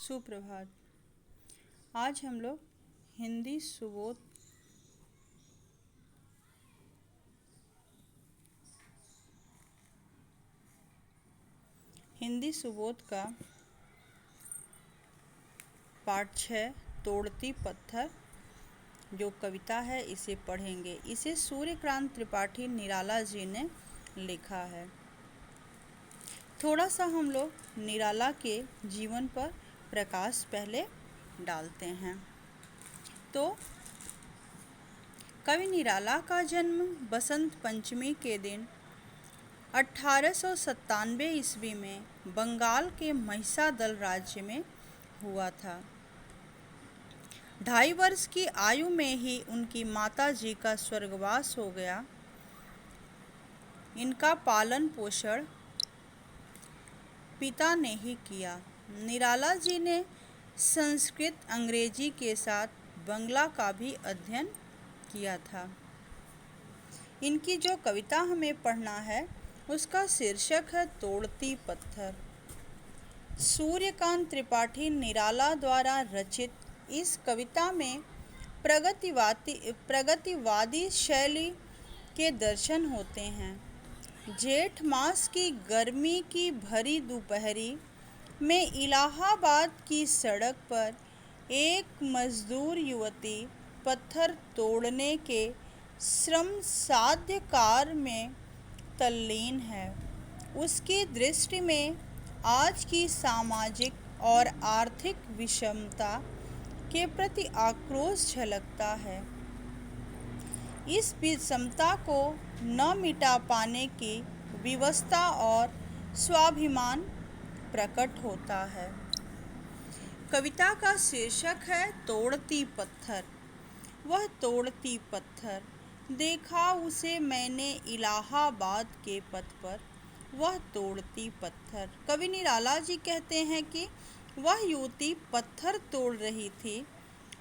सुप्रभात। आज हम लोग हिंदी सुबोध हिंदी सुबोध का पाठ 6 तोड़ती पत्थर जो कविता है इसे पढ़ेंगे। इसे सूर्यकांत त्रिपाठी निराला जी ने लिखा है। थोड़ा सा हम लोग निराला के जीवन पर प्रकाश पहले डालते हैं। तो कवि निराला का जन्म बसंत पंचमी के दिन 1897 ईस्वी में बंगाल के महिसादल राज्य में हुआ था। 2.5 वर्ष की आयु में ही उनकी माता जी का स्वर्गवास हो गया। इनका पालन पोषण पिता ने ही किया। निराला जी ने संस्कृत अंग्रेजी के साथ बंगला का भी अध्ययन किया था। इनकी जो कविता हमें पढ़ना है उसका शीर्षक है तोड़ती पत्थर। सूर्यकांत त्रिपाठी निराला द्वारा रचित इस कविता में प्रगतिवादी शैली के दर्शन होते हैं। जेठ मास की गर्मी की भरी दोपहरी में इलाहाबाद की सड़क पर एक मजदूर युवती पत्थर तोड़ने के श्रम साध्य कार्य में तल्लीन है। उसकी दृष्टि में आज की सामाजिक और आर्थिक विषमता के प्रति आक्रोश झलकता है। इस विषमता को न मिटा पाने की विवशता और स्वाभिमान प्रकट होता है। कविता का शीर्षक है तोड़ती पत्थर। वह तोड़ती पत्थर, देखा उसे मैंने इलाहाबाद के पथ पर, वह तोड़ती पत्थर। कवि निराला जी कहते हैं कि वह युवती पत्थर तोड़ रही थी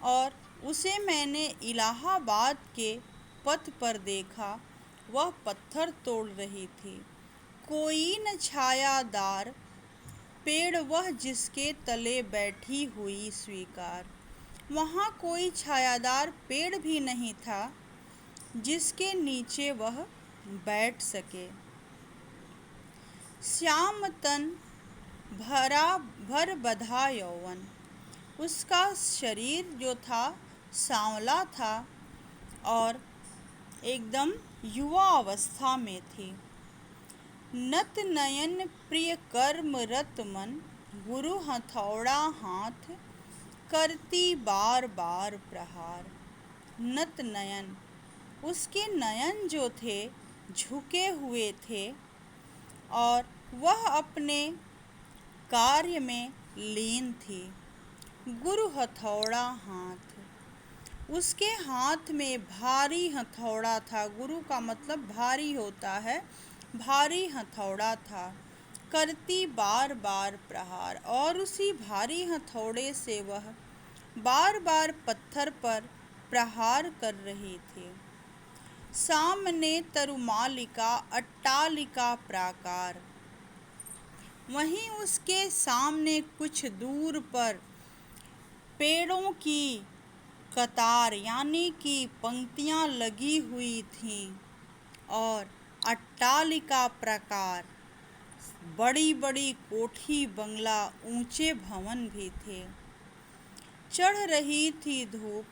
और उसे मैंने इलाहाबाद के पथ पर देखा, वह पत्थर तोड़ रही थी। कोई न छायादार पेड़ वह जिसके तले बैठी हुई स्वीकार, वहाँ कोई छायादार पेड़ भी नहीं था जिसके नीचे वह बैठ सके। श्याम तन भर बंधा यौवन, उसका शरीर जो था सांवला था और एकदम युवा अवस्था में थी। नत नयन प्रिय कर्म रत मन, गुरु हथौड़ा हाथ करती बार बार प्रहार। नत नयन, उसके नयन जो थे झुके हुए थे और वह अपने कार्य में लीन थी। गुरु हथौड़ा हाथ, उसके हाथ में भारी हथौड़ा था। गुरु का मतलब भारी होता है, भारी हथौड़ा था। करती बार बार प्रहार, और उसी भारी हथौड़े से वह बार बार पत्थर पर प्रहार कर रही थी। सामने तरुमालिका अट्टालिका प्राकार, वहीं उसके सामने कुछ दूर पर पेड़ों की कतार यानी कि पंक्तियां लगी हुई थीं और अट्टालिका प्रकार बड़ी बड़ी कोठी बंगला ऊंचे भवन भी थे। चढ़ रही थी धूप,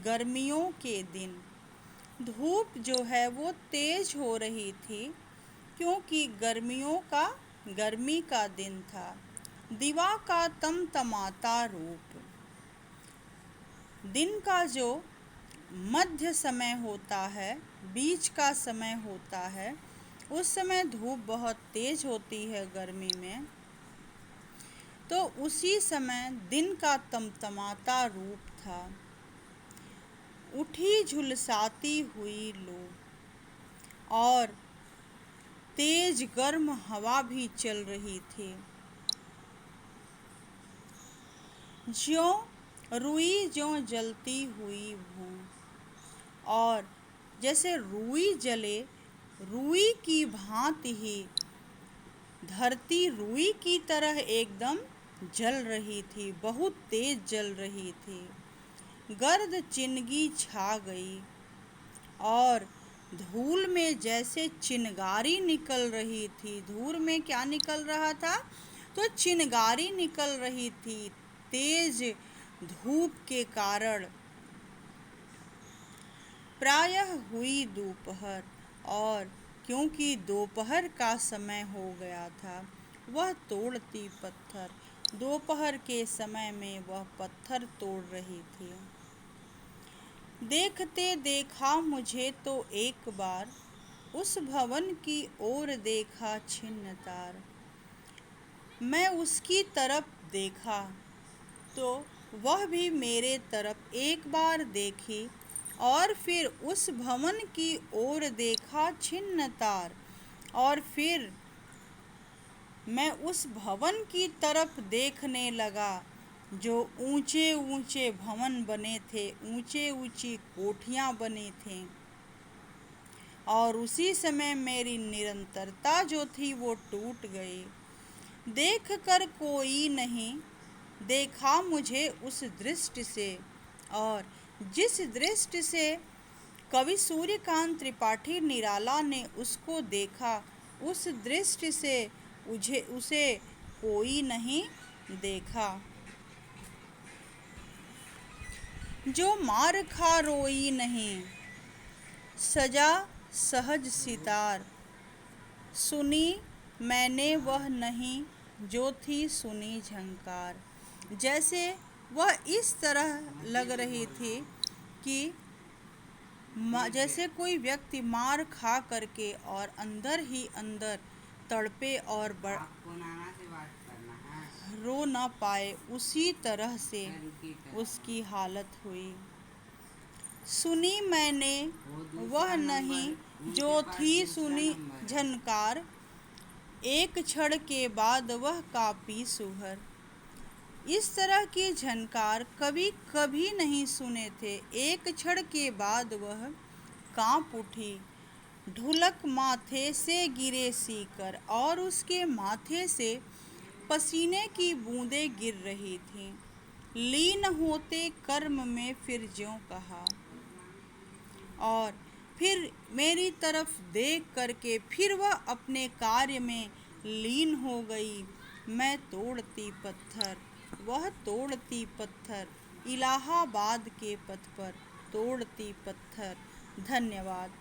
गर्मियों के दिन। धूप जो है वो तेज हो रही थी क्योंकि गर्मी का दिन था। दिवा का तमतमाता रूप, दिन का जो मध्य समय होता है, बीच का समय होता है, उस समय धूप बहुत तेज होती है गर्मी में। तो उसी समय दिन का तमतमाता रूप था। उठी झुलसाती हुई लू और तेज गर्म हवा भी चल रही थी। ज्यों रुई ज्यों जलती हुई हूँ, और जैसे रुई जले, रुई की भांति ही धरती रुई की तरह एकदम जल रही थी, बहुत तेज जल रही थी। गर्द चिनगी छा गई और धूल में जैसे चिनगारी निकल रही थी। धूल में क्या निकल रहा था? तो चिनगारी निकल रही थी तेज धूप के कारण। प्रायः हुई दोपहर, और क्योंकि दोपहर का समय हो गया था, वह तोड़ती पत्थर दोपहर के समय में वह पत्थर तोड़ रही थी। देखते देखा मुझे तो एक बार, उस भवन की ओर देखा छिन्न तार। मैं उसकी तरफ देखा तो वह भी मेरे तरफ एक बार देखी, और फिर उस भवन की ओर देखा छिन्न तार। और फिर मैं उस भवन की तरफ देखने लगा जो ऊंचे ऊंचे भवन बने थे, ऊंचे ऊंची कोठियां बनी थीं। और उसी समय मेरी निरंतरता जो थी वो टूट गई। देख कर कोई नहीं देखा मुझे उस दृष्टि से, और जिस दृष्टि से कवि सूर्यकांत त्रिपाठी निराला ने उसको देखा, उस दृष्टि से उसे कोई नहीं देखा। जो मार खा रोई नहीं, सजा सहज सितार। सुनी मैंने वह नहीं जो थी सुनी झंकार। जैसे वह इस तरह लग रही थी कि जैसे कोई व्यक्ति मार खा करके और अंदर ही अंदर तड़पे और रो ना पाए, उसी तरह से उसकी हालत हुई। सुनी मैंने वह नहीं जो थी सुनी झनकार। एक क्षण के बाद वह कापी सुघर। इस तरह की झनकार कभी कभी नहीं सुने थे। एक क्षण के बाद वह कांप उठी। ढुलक माथे से गिरे सीकर, और उसके माथे से पसीने की बूंदें गिर रही थीं। लीन होते कर्म में फिर ज्यों कहा, और फिर मेरी तरफ देख करके फिर वह अपने कार्य में लीन हो गई। मैं तोड़ती पत्थर, वह तोड़ती पत्थर, इलाहाबाद के पथ पर तोड़ती पत्थर। धन्यवाद।